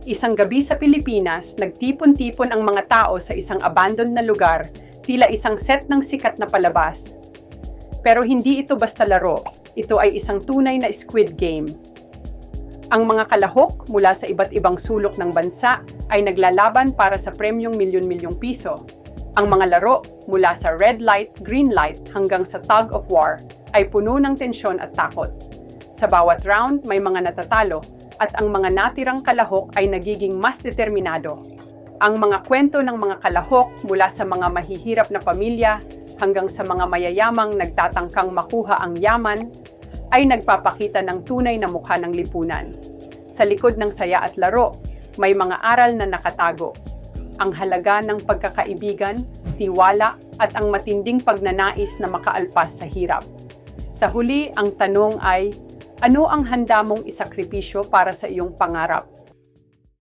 Isang gabi sa Pilipinas, nagtipon-tipon ang mga tao sa isang abandoned na lugar, tila isang set ng sikat na palabas. Pero hindi ito basta laro, ito ay isang tunay na Squid Game. Ang mga kalahok mula sa iba't ibang sulok ng bansa ay naglalaban para sa premyong milyon-milyong piso. Ang mga laro mula sa red light, green light hanggang sa tug of war ay puno ng tensyon at takot. Sa bawat round may mga natatalo at ang mga natirang kalahok ay nagiging mas determinado. Ang mga kwento ng mga kalahok mula sa mga mahihirap na pamilya hanggang sa mga mayayamang nagtatangkang makuha ang yaman ay nagpapakita ng tunay na mukha ng lipunan. Sa likod ng saya at laro, may mga aral na nakatago. Ang halaga ng pagkakaibigan, tiwala at ang matinding pagnanais na makaalpas sa hirap. Sa huli, ang tanong ay, ano ang handa mong isakripisyo para sa iyong pangarap?